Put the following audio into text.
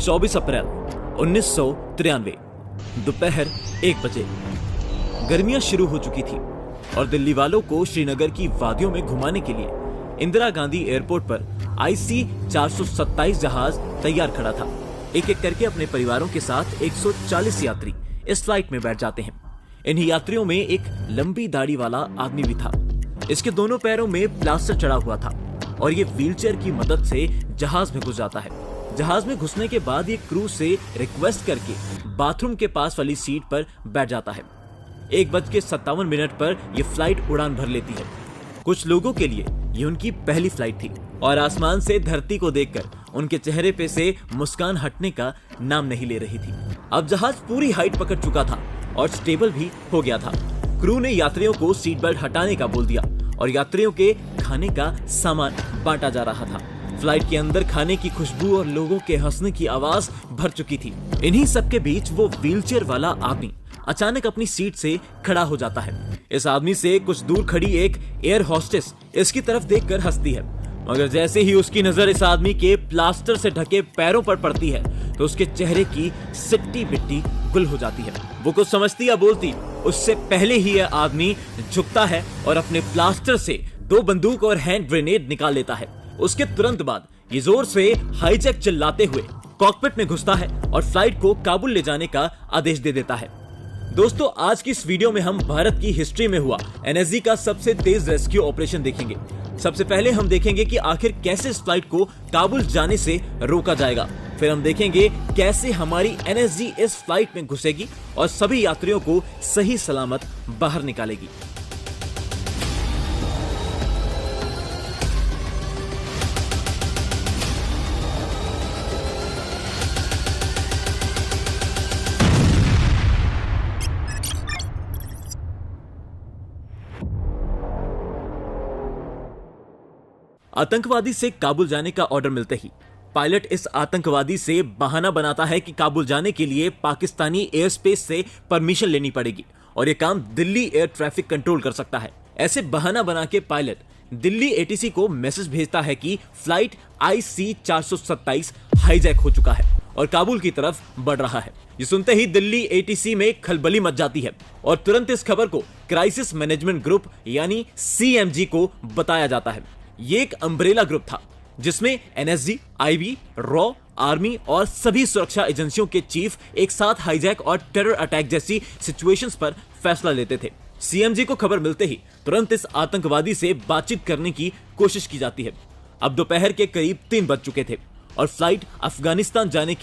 24 अप्रैल 1993 दोपहर 1 बजे। गर्मियां शुरू हो चुकी थी और दिल्ली वालों को श्रीनगर की वादियों में घुमाने के लिए इंदिरा गांधी एयरपोर्ट पर IC-427 जहाज तैयार खड़ा था। एक एक करके अपने परिवारों के साथ 140 यात्री इस फ्लाइट में बैठ जाते हैं। इन्हीं यात्रियों में एक लंबी दाढ़ी वाला आदमी भी था। इसके दोनों पैरों में प्लास्टर चढ़ा हुआ था और ये व्हीलचेयर की मदद से जहाज में घुस जाता है। जहाज में घुसने के बाद ये क्रू से रिक्वेस्ट करके बाथरूम के पास वाली सीट पर बैठ जाता है। 1:57 पर यह फ्लाइट उड़ान भर लेती है। कुछ लोगों के लिए ये उनकी पहली फ्लाइट थी और आसमान से धरती को देखकर उनके चेहरे पे से मुस्कान हटने का नाम नहीं ले रही थी। अब जहाज पूरी हाइट पकड़ चुका था और स्टेबल भी हो गया था। क्रू ने यात्रियों को सीट बेल्ट हटाने का बोल दिया और यात्रियों के खाने का सामान बांटा जा रहा था। फ्लाइट के अंदर खाने की खुशबू और लोगों के हंसने की आवाज भर चुकी थी। इन्हीं सबके बीच वो व्हीलचेयर वाला आदमी अचानक अपनी सीट से खड़ा हो जाता है। इस आदमी से कुछ दूर खड़ी एक एयर होस्टेस इसकी तरफ देखकर हंसती है, मगर जैसे ही उसकी नजर इस आदमी के प्लास्टर से ढके पैरों पर पड़ती है तो उसके चेहरे की सिट्टी बिट्टी गुल हो जाती है। वो कुछ समझती या बोलती उससे पहले ही यह आदमी झुकता है और अपने प्लास्टर से 2 बंदूक और हैंड ग्रेनेड निकाल लेता है। उसके तुरंत बाद ये जोर से हाईजैक चिल्लाते हुए कॉकपिट में घुसता है और फ्लाइट को काबुल ले जाने का आदेश दे देता है। दोस्तों, आज की इस वीडियो में हम भारत की हिस्ट्री में हुआ NSG का सबसे तेज रेस्क्यू ऑपरेशन देखेंगे। सबसे पहले हम देखेंगे कि आखिर कैसे इस फ्लाइट को काबुल जाने से रोका जाएगा। फिर हम देखेंगे कैसे हमारी NSG इस फ्लाइट में घुसेगी और सभी यात्रियों को सही सलामत बाहर निकालेगी। आतंकवादी से काबुल जाने का ऑर्डर मिलते ही पायलट इस आतंकवादी से बहाना बनाता है कि काबुल जाने के लिए पाकिस्तानी एयर स्पेस से परमिशन लेनी पड़ेगी और यह काम दिल्ली एयर ट्रैफिक कंट्रोल कर सकता है। ऐसे बहाना बना के पायलट दिल्ली ATC को मैसेज भेजता है कि फ्लाइट IC-427 हाईजैक हो चुका है और काबुल की तरफ बढ़ रहा है। ये सुनते ही दिल्ली ATC में खलबली मच जाती है और तुरंत इस खबर को क्राइसिस मैनेजमेंट ग्रुप यानी CMG को बताया जाता है। ये एक अम्ब्रेला ग्रुप था जिसमें NSG, IB, रॉ, आर्मी और सभी सुरक्षा एजेंसियों के चीफ एक साथ हाईजैक और टेरर अटैक जैसी सिचुएशंस पर फैसला लेते थे। CMG को खबर मिलते ही तुरंत इस आतंकवादी से बातचीत करने की कोशिश की जाती है। अब दोपहर के करीब 3 बज चुके थे और फ्लाइट अफगानिस्तान जाने